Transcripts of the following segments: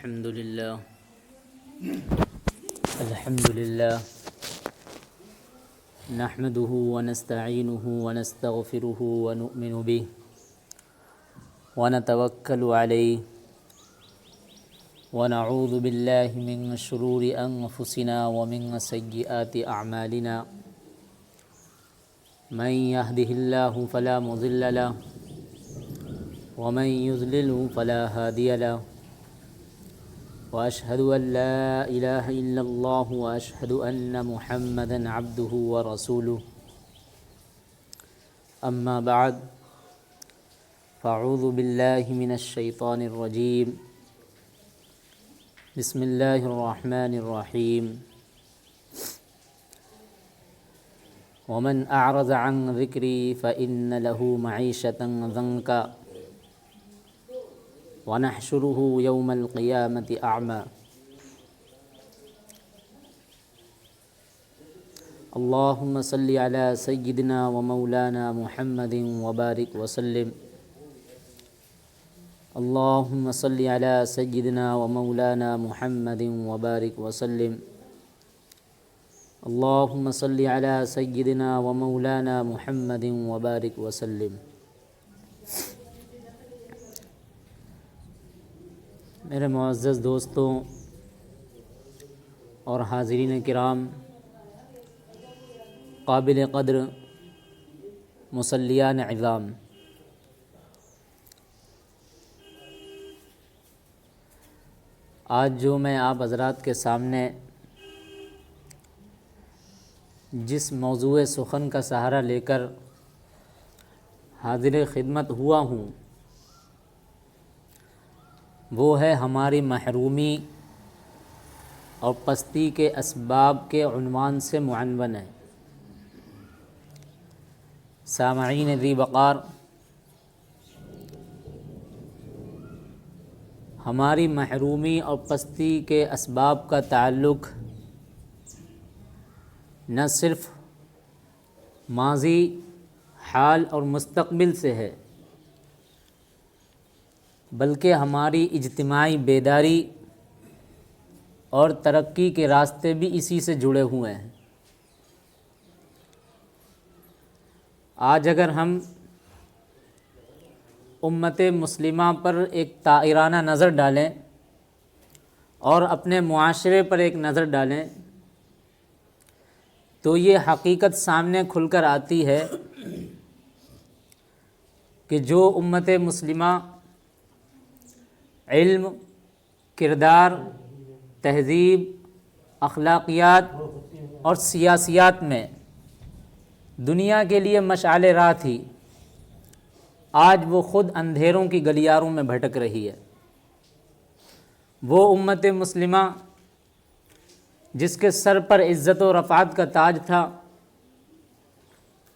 الحمد لله نحمده ونستعينه ونستغفره ونؤمن به ونتوكل عليه ونعوذ بالله من شرور أنفسنا ومن سيئات أعمالنا من يهده الله فلا مضل له ومن يضلله فلا هادي له وأشهد أن لا إله إلا الله وأشهد أن محمدًا عبده ورسوله أما بعد فأعوذ بالله من الشيطان الرجيم بسم الله الرحمن الرحيم ومن أعرض عن ذكري فإن له معيشة ضنكا ونحشره يوم القيامة أعمى اللهم صل على سيدنا ومولانا محمد وبارك وسلم اللهم صل على سيدنا ومولانا محمد وبارك وسلم اللهم صل على سيدنا ومولانا محمد وبارك وسلم میرے معزز دوستوں اور حاضرین کرام، قابل قدر مصلیان عظام، آج جو میں آپ حضرات کے سامنے جس موضوع سخن کا سہارا لے کر حاضر خدمت ہوا ہوں وہ ہے ہماری محرومی اور پستی کے اسباب کے عنوان سے معنون ہے۔ سامعین ذی وقار، ہماری محرومی اور پستی کے اسباب کا تعلق نہ صرف ماضی، حال اور مستقبل سے ہے، بلکہ ہماری اجتماعی بیداری اور ترقی کے راستے بھی اسی سے جڑے ہوئے ہیں۔ آج اگر ہم امت مسلمہ پر ایک طائرانہ نظر ڈالیں اور اپنے معاشرے پر ایک نظر ڈالیں تو یہ حقیقت سامنے کھل کر آتی ہے کہ جو امت مسلمہ علم، کردار، تہذیب، اخلاقیات اور سیاسیات میں دنیا کے لیے مشعل راہ تھی، آج وہ خود اندھیروں کی گلیاروں میں بھٹک رہی ہے۔ وہ امت مسلمہ جس کے سر پر عزت و رفعت کا تاج تھا،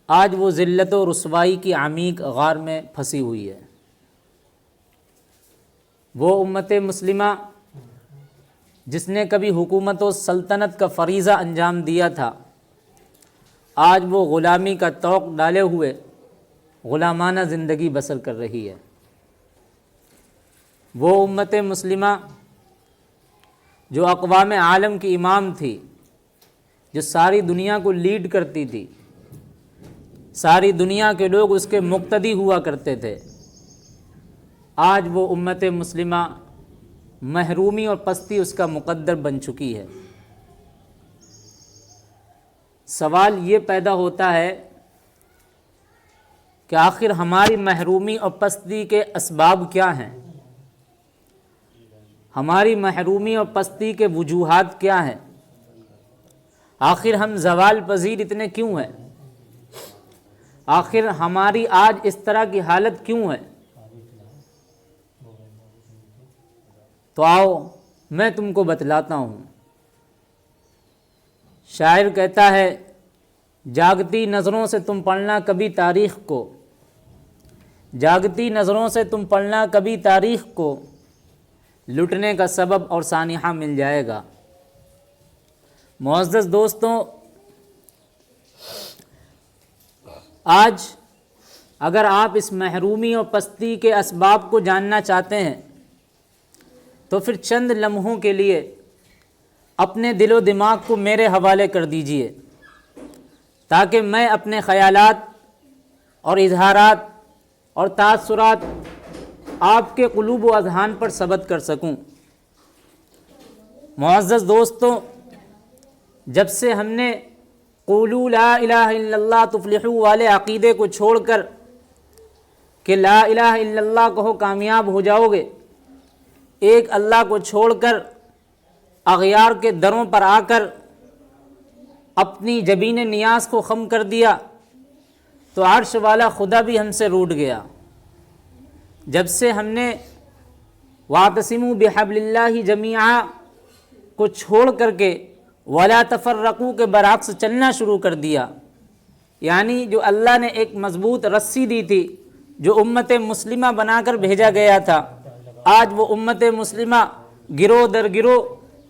آج وہ ذلت و رسوائی کی عمیق غار میں پھنسی ہوئی ہے۔ وہ امت مسلمہ جس نے کبھی حکومت و سلطنت کا فریضہ انجام دیا تھا، آج وہ غلامی کا طوق ڈالے ہوئے غلامانہ زندگی بسر کر رہی ہے۔ وہ امت مسلمہ جو اقوام عالم کی امام تھی، جو ساری دنیا کو لیڈ کرتی تھی، ساری دنیا کے لوگ اس کے مقتدی ہوا کرتے تھے، آج وہ امت مسلمہ محرومی اور پستی اس کا مقدر بن چکی ہے۔ سوال یہ پیدا ہوتا ہے کہ آخر ہماری محرومی اور پستی کے اسباب کیا ہیں؟ ہماری محرومی اور پستی کے وجوہات کیا ہیں؟ آخر ہم زوال پذیر اتنے کیوں ہیں؟ آخر ہماری آج اس طرح کی حالت کیوں ہے؟ تو آؤ میں تم کو بتلاتا ہوں۔ شاعر کہتا ہے، جاگتی نظروں سے تم پڑھنا کبھی تاریخ کو، جاگتی نظروں سے تم پڑھنا کبھی تاریخ کو، لٹنے کا سبب اور سانحہ مل جائے گا۔ معزز دوستوں، آج اگر آپ اس محرومی اور پستی کے اسباب کو جاننا چاہتے ہیں تو پھر چند لمحوں کے لیے اپنے دل و دماغ کو میرے حوالے کر دیجئے، تاکہ میں اپنے خیالات اور اظہارات اور تاثرات آپ کے قلوب و اذہان پر ثبت کر سکوں۔ معزز دوستو، جب سے ہم نے قولوا لا الہ الا اللہ تفلحوا والے عقیدے کو چھوڑ کر کہ لا الہ الا اللہ کہو کامیاب ہو جاؤ گے، ایک اللہ کو چھوڑ کر اغیار کے دروں پر آ کر اپنی جبین نیاز کو خم کر دیا، تو عرش والا خدا بھی ہم سے روٹھ گیا۔ جب سے ہم نے واعتصموا بحبل اللہ جمیعا کو چھوڑ کر کے ولا تفرقوا کے برعکس چلنا شروع کر دیا، یعنی جو اللہ نے ایک مضبوط رسی دی تھی، جو امت مسلمہ بنا کر بھیجا گیا تھا، آج وہ امت مسلمہ گروہ در گروہ،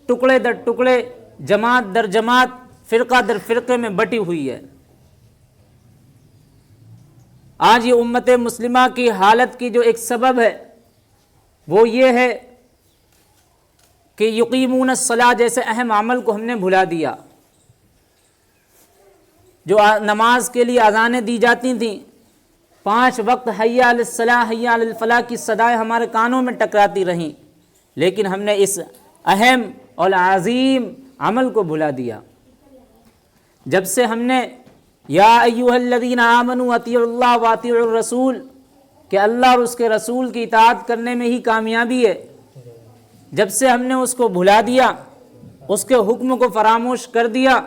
ٹکڑے در ٹکڑے، جماعت در جماعت، فرقہ در فرقے میں بٹی ہوئی ہے۔ آج یہ امت مسلمہ کی حالت کی جو ایک سبب ہے وہ یہ ہے کہ یقیمون الصلاۃ جیسے اہم عمل کو ہم نے بھلا دیا۔ جو نماز کے لیے اذانیں دی جاتی تھیں، 5 وقت حی علی الصلاۃ حی علی الفلاح کی صدائیں ہمارے کانوں میں ٹکراتی رہیں، لیکن ہم نے اس اہم اور عظیم عمل کو بھلا دیا۔ جب سے ہم نے یا ایھا الذین آمنوا اطیعوا اللہ واطیعوا الرسول کہ اللہ اور اس کے رسول کی اطاعت کرنے میں ہی کامیابی ہے، جب سے ہم نے اس کو بھلا دیا، اس کے حکم کو فراموش کر دیا،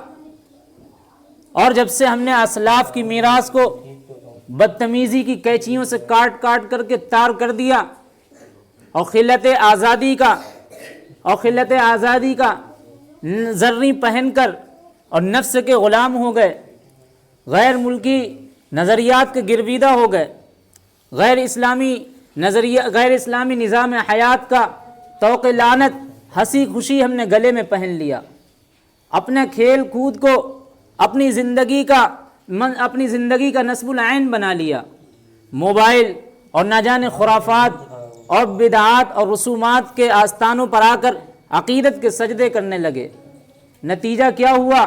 اور جب سے ہم نے اسلاف کی میراث کو بدتمیزی کی قینچیوں سے کاٹ کاٹ کر کے تار کر دیا، اور خلت آزادی کا زریں پہن کر اور نفس کے غلام ہو گئے، غیر ملکی نظریات کے گرویدہ ہو گئے، غیر اسلامی نظام حیات کا توق لعنت ہنسی خوشی ہم نے گلے میں پہن لیا، اپنے کھیل کود کو اپنی زندگی کا نصب العین بنا لیا، موبائل اور نہ جانے خرافات اور بدعات اور رسومات کے آستانوں پر آ کر عقیدت کے سجدے کرنے لگے۔ نتیجہ کیا ہوا؟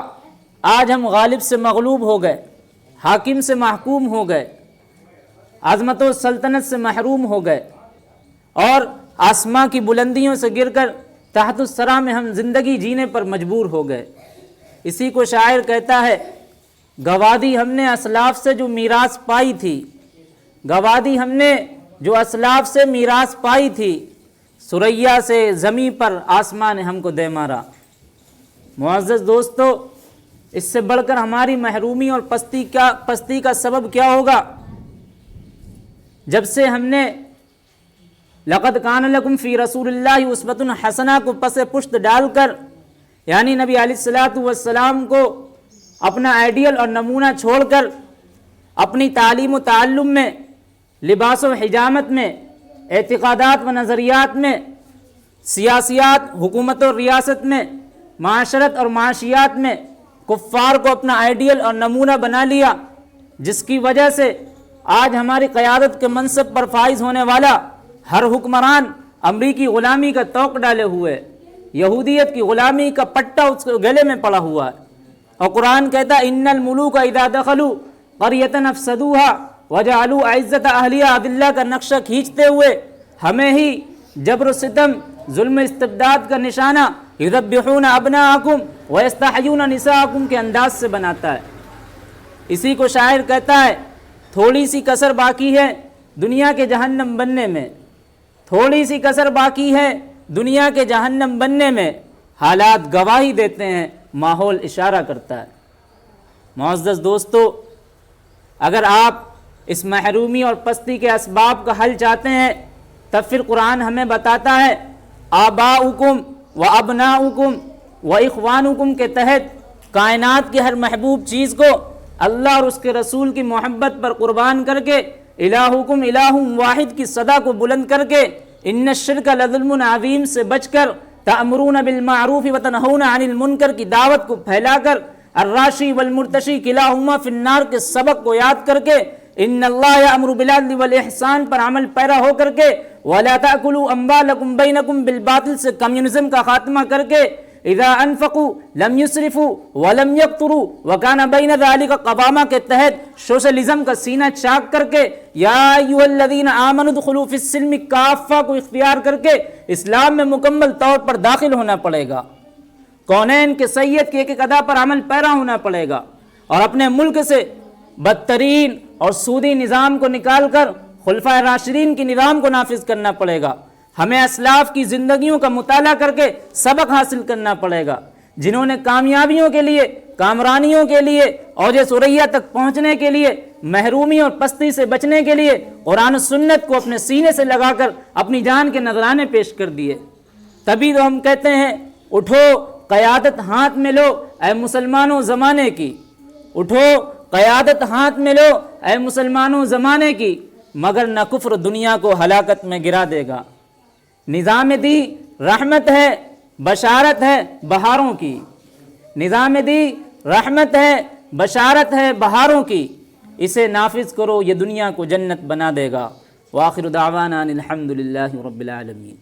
آج ہم غالب سے مغلوب ہو گئے، حاکم سے محکوم ہو گئے، عظمت و سلطنت سے محروم ہو گئے، اور آسماں کی بلندیوں سے گر کر تحت الثری میں ہم زندگی جینے پر مجبور ہو گئے۔ اسی کو شاعر کہتا ہے، گوادی ہم نے اسلاف سے جو میراث پائی تھی، گوادی ہم نے جو اسلاف سے میراث پائی تھی، ثریا سے زمیں پر آسمان نے ہم کو دے مارا۔ معزز دوستو، اس سے بڑھ کر ہماری محرومی اور پستی کا سبب کیا ہوگا؟ جب سے ہم نے لقد کان لکم فی رسول اللہ اسوۃ حسنہ کو پس پشت ڈال کر، یعنی نبی علیہ الصلوۃ والسلام کو اپنا آئیڈیل اور نمونہ چھوڑ کر اپنی تعلیم و تعلم میں، لباس و حجامت میں، اعتقادات و نظریات میں، سیاسیات، حکومت و ریاست میں، معاشرت اور معاشیات میں کفار کو اپنا آئیڈیل اور نمونہ بنا لیا، جس کی وجہ سے آج ہماری قیادت کے منصب پر فائز ہونے والا ہر حکمران امریکی غلامی کا توق ڈالے ہوئے، یہودیت کی غلامی کا پٹا اس کے گلے میں پڑا ہوا ہے۔ اور قرآن کہتا ہے ان الملوک اذا دخلوا قریۃ افسدوها وجعلوا عزت اہلیہ اذلہ کا نقشہ کھینچتے ہوئے ہمیں ہی جبر و ستم، ظلم استبداد کا نشانہ یذبحون ابناءکم ویستحیون نساءکم کے انداز سے بناتا ہے۔ اسی کو شاعر کہتا ہے تھوڑی سی کسر باقی ہے دنیا کے جہنم بننے میں، تھوڑی سی کسر باقی ہے دنیا کے جہنم بننے میں، حالات گواہی دیتے ہیں، ماحول اشارہ کرتا ہے۔ معزز دوستو، اگر آپ اس محرومی اور پستی کے اسباب کا حل چاہتے ہیں، تب پھر قرآن ہمیں بتاتا ہے آباؤکم و ابناؤکم و اخوانکم کے تحت کائنات کی ہر محبوب چیز کو اللہ اور اس کے رسول کی محبت پر قربان کر کے، الہکم الہ واحد کی صدا کو بلند کر کے، ان الشرک لظلم عظیم سے بچ کر، تأمرون بالمعروف وتنہون عن المنکر کی دعوت کو پھیلا کر، الراشی والمرتشی کلاہما فی النار کے سبق کو یاد کر کے، ان اللہ یأمر بالعدل والاحسان پر عمل پیرا ہو کر کے، وَلَا تَأْكُلُوا أَمْوَالَكُمْ بَيْنَكُمْ بِالْبَاطِلِ سے کمیونزم کا خاتمہ کر کے اذا انفقوا لم يسرفوا ولم يقتروا وكان بين ذلك قواما کے تحت سوشلزم کا سینہ چاک کر کے یا ایھا الذین آمنوا ادخلوا فی السلم کافہ کو اختیار کر کے اسلام میں مکمل طور پر داخل ہونا پڑے گا، کونین کے سید کے ایک ایک ادا پر عمل پیرا ہونا پڑے گا، اور اپنے ملک سے بدترین اور سودی نظام کو نکال کر خلفائے راشدین کی نظام کو نافذ کرنا پڑے گا۔ ہمیں اسلاف کی زندگیوں کا مطالعہ کر کے سبق حاصل کرنا پڑے گا، جنہوں نے کامیابیوں کے لیے، کامرانیوں کے لیے، اوج ثریا تک پہنچنے کے لیے، محرومی اور پستی سے بچنے کے لیے قرآن و سنت کو اپنے سینے سے لگا کر اپنی جان کے نذرانے پیش کر دیے۔ تبھی تو ہم کہتے ہیں اٹھو قیادت ہاتھ میں لو اے مسلمانوں زمانے کی، اٹھو قیادت ہاتھ میں لو اے مسلمانوں زمانے کی، مگر نہ کفر دنیا کو ہلاکت میں گرا دے گا۔ نظام دی رحمت ہے، بشارت ہے بہاروں کی، نظام دی رحمت ہے، بشارت ہے بہاروں کی، اسے نافذ کرو یہ دنیا کو جنت بنا دے گا۔ وآخر دعوانا ان الحمد للہ رب العالمین۔